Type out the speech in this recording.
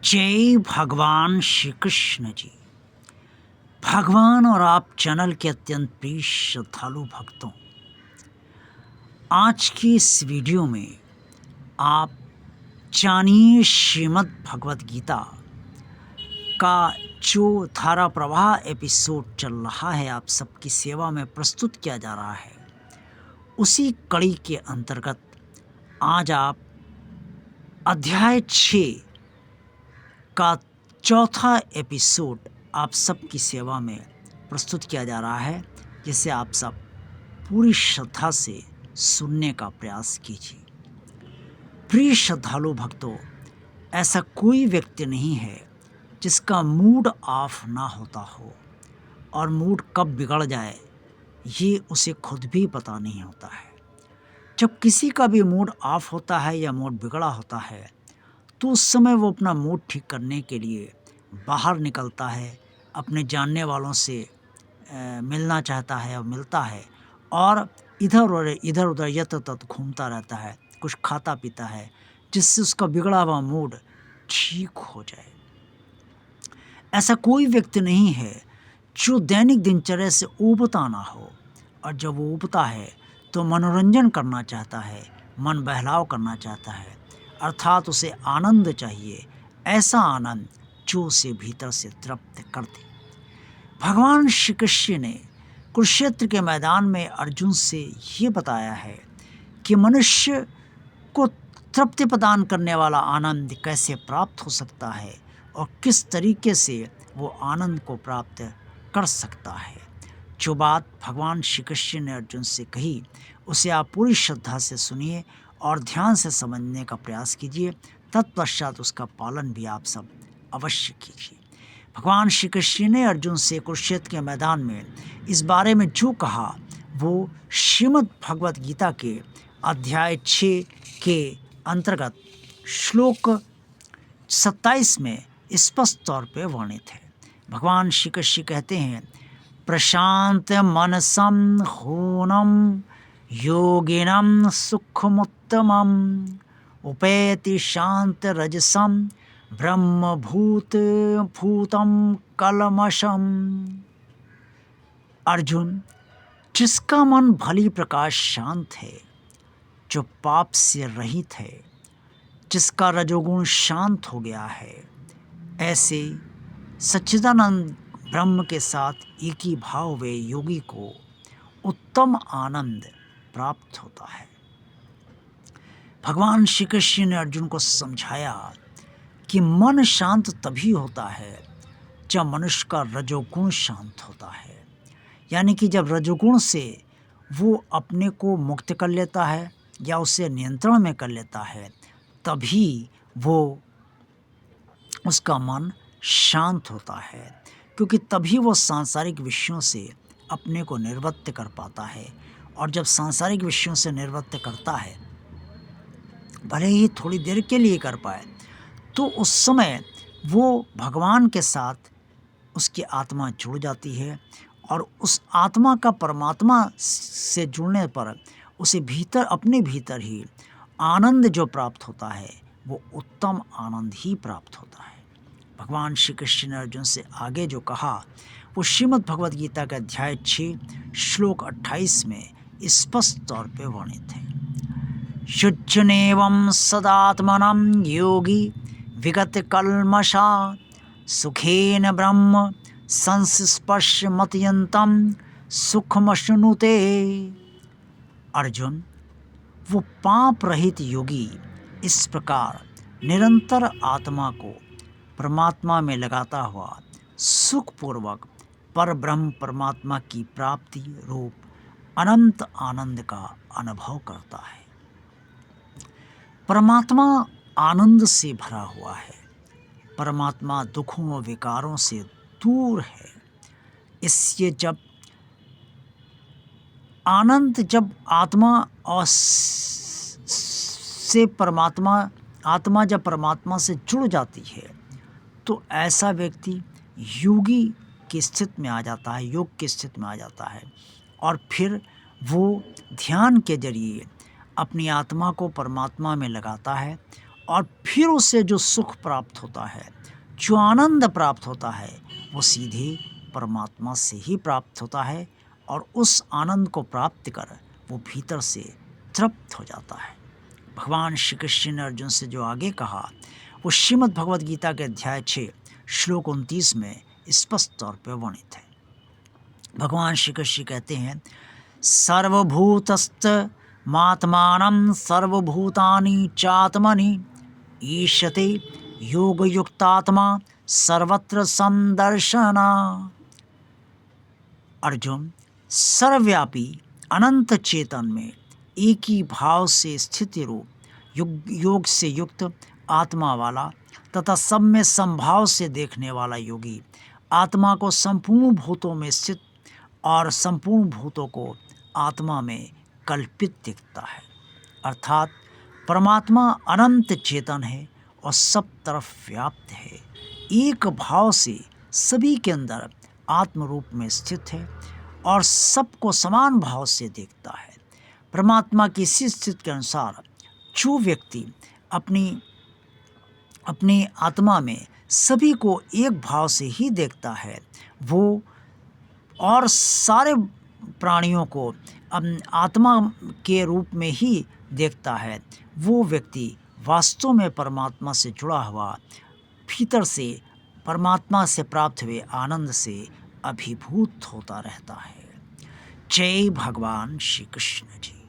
जय भगवान श्री कृष्ण जी। भगवान और आप चैनल के अत्यंत प्रिय श्रद्धालु भक्तों, आज की इस वीडियो में आप जानिए श्रीमद् भगवत गीता का जो धारा प्रवाह एपिसोड चल रहा है, आप सबकी सेवा में प्रस्तुत किया जा रहा है। उसी कड़ी के अंतर्गत आज आप अध्याय 6 का चौथा एपिसोड आप सबकी सेवा में प्रस्तुत किया जा रहा है, जिसे आप सब पूरी श्रद्धा से सुनने का प्रयास कीजिए। प्रिय श्रद्धालु भक्तों, ऐसा कोई व्यक्ति नहीं है जिसका मूड ऑफ ना होता हो, और मूड कब बिगड़ जाए ये उसे खुद भी पता नहीं होता है। जब किसी का भी मूड ऑफ होता है या मूड बिगड़ा होता है, तो उस समय वो अपना मूड ठीक करने के लिए बाहर निकलता है, अपने जानने वालों से मिलना चाहता है और मिलता है, और इधर उधर यत्र तत्र घूमता रहता है, कुछ खाता पीता है, जिससे उसका बिगड़ा हुआ मूड ठीक हो जाए। ऐसा कोई व्यक्ति नहीं है जो दैनिक दिनचर्या से ऊबता ना हो, और जब वो ऊबता है तो मनोरंजन करना चाहता है, मन बहलाव करना चाहता है, अर्थात उसे आनंद चाहिए, ऐसा आनंद जो उसे भीतर से तृप्त कर दे। भगवान श्री कृष्ण ने कुरुक्षेत्र के मैदान में अर्जुन से ये बताया है कि मनुष्य को तृप्ति प्रदान करने वाला आनंद कैसे प्राप्त हो सकता है और किस तरीके से वो आनंद को प्राप्त कर सकता है। जो बात भगवान श्री कृष्ण ने अर्जुन से कही, उसे आप पूरी श्रद्धा से सुनिए और ध्यान से समझने का प्रयास कीजिए। तत्पश्चात उसका पालन भी आप सब अवश्य कीजिए। भगवान श्री कृष्ण ने अर्जुन से कुरुक्षेत्र के मैदान में इस बारे में जो कहा, वो श्रीमद् भगवत गीता के अध्याय 6 के अंतर्गत श्लोक 27 में स्पष्ट तौर पे वर्णित है। भगवान श्री कृष्ण कहते हैं, प्रशांत मनसम हूनम योगिनम सुखमुत्तमम उपैति शांत रजसम ब्रह्मभूत भूतम कलमशम। अर्जुन, जिसका मन भली प्रकाश शांत है, जो पाप से रहित है, जिसका रजोगुण शांत हो गया है, ऐसे सच्चिदानंद ब्रह्म के साथ एक ही भाव वे योगी को उत्तम आनंद प्राप्त होता है। भगवान श्री कृष्ण ने अर्जुन को समझाया कि मन शांत तभी होता है जब मनुष्य का रजोगुण शांत होता है, यानी कि जब रजोगुण से वो अपने को मुक्त कर लेता है या उसे नियंत्रण में कर लेता है, तभी वो उसका मन शांत होता है, क्योंकि तभी वो सांसारिक विषयों से अपने को निर्वृत्त कर पाता है। और जब सांसारिक विषयों से निर्वृत्त करता है, भले ही थोड़ी देर के लिए कर पाए, तो उस समय वो भगवान के साथ उसकी आत्मा जुड़ जाती है, और उस आत्मा का परमात्मा से जुड़ने पर उसे भीतर, अपने भीतर ही आनंद जो प्राप्त होता है, वो उत्तम आनंद ही प्राप्त होता है। भगवान श्री कृष्ण ने अर्जुन से आगे जो कहा, वो श्रीमद् भगवत गीता का अध्याय 6 श्लोक 28 में स्पष्ट तौर पे वर्णित है। शुद्धनेवं सदात्मनं योगी विगत कल्मषा सुखेन ब्रह्म संस्पर्श मतयंतम सुखमश्नुते। अर्जुन, वो पाप रहित योगी इस प्रकार निरंतर आत्मा को परमात्मा में लगाता हुआ सुखपूर्वक पर ब्रह्म परमात्मा की प्राप्ति रूप अनंत आनंद का अनुभव करता है। परमात्मा आनंद से भरा हुआ है, परमात्मा दुखों व विकारों से दूर है। इसलिए जब आत्मा और से आत्मा जब परमात्मा से जुड़ जाती है, तो ऐसा व्यक्ति योगी की स्थिति में आ जाता है, योग की स्थिति में आ जाता है, और फिर वो ध्यान के जरिए अपनी आत्मा को परमात्मा में लगाता है और फिर उसे जो सुख प्राप्त होता है, जो आनंद प्राप्त होता है, वो सीधे परमात्मा से ही प्राप्त होता है और उस आनंद को प्राप्त कर वो भीतर से तृप्त हो जाता है। भगवान श्री कृष्ण ने अर्जुन से जो आगे कहा वो श्रीमद् भगवद गीता के अध्याय 6 श्लोक 29 में स्पष्ट तौर पर वर्णित है। भगवान श्री कृष्ण कहते हैं, सर्वभूतस्थ मात्मानं सर्वभूतानि चात्मनि ईशते योगयुक्तात्मा सर्वत्र संदर्शना। अर्जुन, सर्वव्यापी अनंत चेतन में एक ही भाव से स्थिति रूप योग से युक्त आत्मा वाला तथा सब में संभाव से देखने वाला योगी आत्मा को संपूर्ण भूतों में स्थित और संपूर्ण भूतों को आत्मा में कल्पित दिखता है। अर्थात परमात्मा अनंत चेतन है और सब तरफ व्याप्त है, एक भाव से सभी के अंदर आत्म रूप में स्थित है और सबको समान भाव से देखता है। परमात्मा की इसी स्थिति के अनुसार जो व्यक्ति अपनी आत्मा में सभी को एक भाव से ही देखता है, वो और सारे प्राणियों को आत्मा के रूप में ही देखता है, वो व्यक्ति वास्तव में परमात्मा से जुड़ा हुआ, भीतर से परमात्मा से प्राप्त हुए आनंद से अभिभूत होता रहता है। जय भगवान श्री कृष्ण जी।